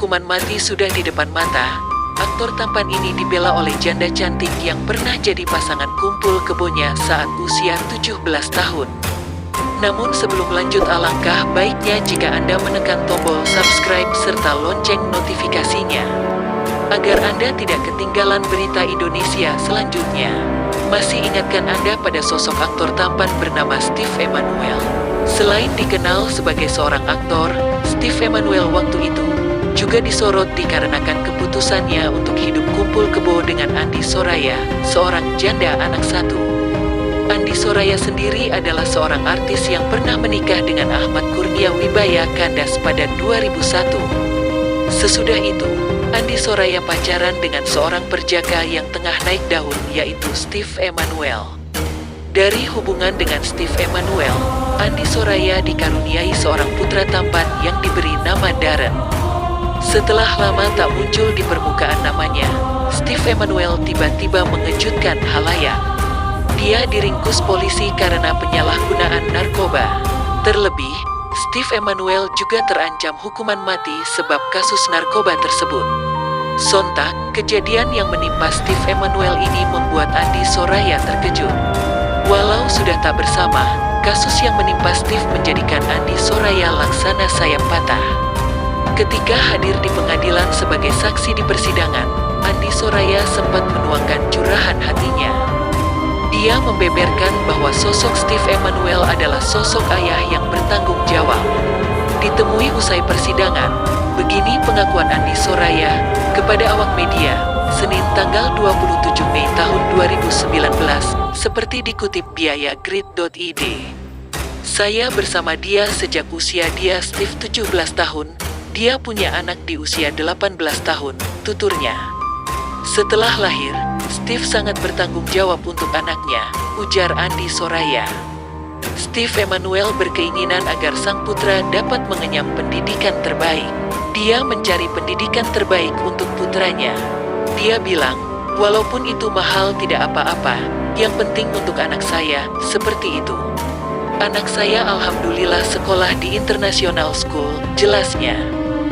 hukuman mati sudah di depan mata, aktor tampan ini dibela oleh janda cantik yang pernah jadi pasangan kumpul kebonya saat usia 17 tahun. Namun sebelum lanjut, alangkah baiknya jika Anda menekan tombol subscribe serta lonceng notifikasinya, agar Anda tidak ketinggalan berita Indonesia selanjutnya. Masih ingatkah Anda pada sosok aktor tampan bernama Steve Emmanuel? Selain dikenal sebagai seorang aktor, Steve Emmanuel waktu itu juga disorot dikarenakan keputusannya untuk hidup kumpul kebo dengan Andi Soraya, seorang janda anak satu. Andi Soraya sendiri adalah seorang artis yang pernah menikah dengan Ahmad Kurnia Wibaya Kandas pada 2001. Sesudah itu, Andi Soraya pacaran dengan seorang perjaka yang tengah naik daun, yaitu Steve Emmanuel. Dari hubungan dengan Steve Emmanuel, Andi Soraya dikaruniai seorang putra tampan yang diberi nama Darren. Setelah lama tak muncul di permukaan namanya, Steve Emmanuel tiba-tiba mengejutkan halayak. Dia diringkus polisi karena penyalahgunaan narkoba. Terlebih, Steve Emmanuel juga terancam hukuman mati sebab kasus narkoba tersebut. Sontak, kejadian yang menimpa Steve Emmanuel ini membuat Andi Soraya terkejut. Walau sudah tak bersama, kasus yang menimpa Steve menjadikan Andi Soraya laksana sayap patah. Ketika hadir di pengadilan sebagai saksi di persidangan, Andi Soraya sempat menuangkan curahan hatinya. Dia membeberkan bahwa sosok Steve Emmanuel adalah sosok ayah yang bertanggung jawab. Ditemui usai persidangan, begini pengakuan Andi Soraya kepada awak media, Senin tanggal 27 Mei tahun 2019, seperti dikutip biaya grid.id. Saya bersama dia sejak usia dia Steve 17 tahun, dia punya anak di usia 18 tahun, tuturnya. Setelah lahir, Steve sangat bertanggung jawab untuk anaknya, ujar Andi Soraya. Steve Emmanuel berkeinginan agar sang putra dapat mengenyam pendidikan terbaik. Dia mencari pendidikan terbaik untuk putranya. Dia bilang, walaupun itu mahal tidak apa-apa, yang penting untuk anak saya, seperti itu. Anak saya alhamdulillah sekolah di International School, jelasnya.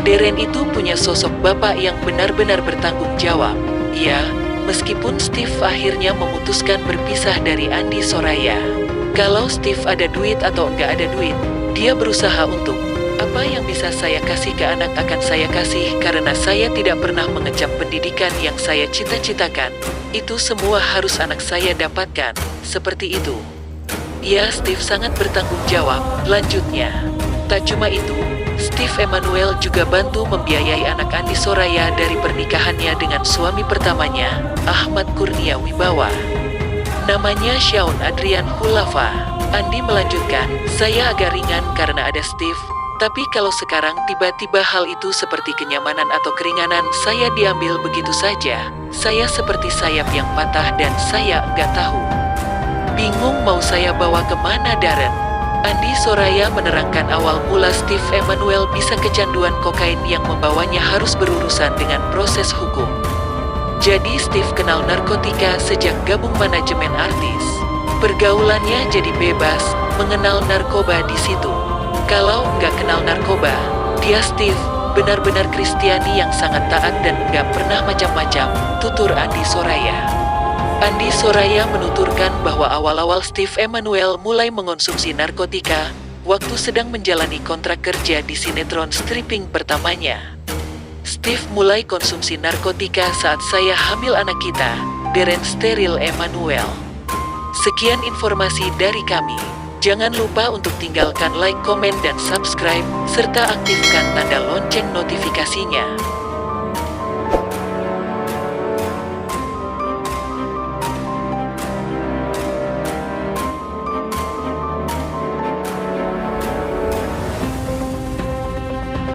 Darren itu punya sosok bapak yang benar-benar bertanggung jawab. Ya, meskipun Steve akhirnya memutuskan berpisah dari Andi Soraya. Kalau Steve ada duit atau enggak ada duit, dia berusaha untuk, apa yang bisa saya kasih ke anak akan saya kasih karena saya tidak pernah mengecap pendidikan yang saya cita-citakan. Itu semua harus anak saya dapatkan, seperti itu. Ya, Steve sangat bertanggung jawab, lanjutnya. Tak cuma itu, Steve Emmanuel juga bantu membiayai anak Andi Soraya dari pernikahannya dengan suami pertamanya, Ahmad Kurnia Wibawa. Namanya Shaun Adrian Hulafa. Andi melanjutkan, saya agak ringan karena ada Steve, tapi kalau sekarang tiba-tiba hal itu seperti kenyamanan atau keringanan saya diambil begitu saja. Saya seperti sayap yang patah dan saya enggak tahu. Bingung mau saya bawa kemana Darren. Andi Soraya menerangkan awal mula Steve Emmanuel bisa kecanduan kokain yang membawanya harus berurusan dengan proses hukum. Jadi Steve kenal narkotika sejak gabung manajemen artis. Pergaulannya jadi bebas, mengenal narkoba di situ. Kalau nggak kenal narkoba, dia Steve, benar-benar Kristiani yang sangat taat dan nggak pernah macam-macam, tutur Andi Soraya. Andi Soraya menuturkan bahwa awal-awal Steve Emmanuel mulai mengonsumsi narkotika waktu sedang menjalani kontrak kerja di sinetron stripping pertamanya. Steve mulai konsumsi narkotika saat saya hamil anak kita, Darren Steril Emmanuel. Sekian informasi dari kami. Jangan lupa untuk tinggalkan like, komen, dan subscribe, serta aktifkan tanda lonceng notifikasinya.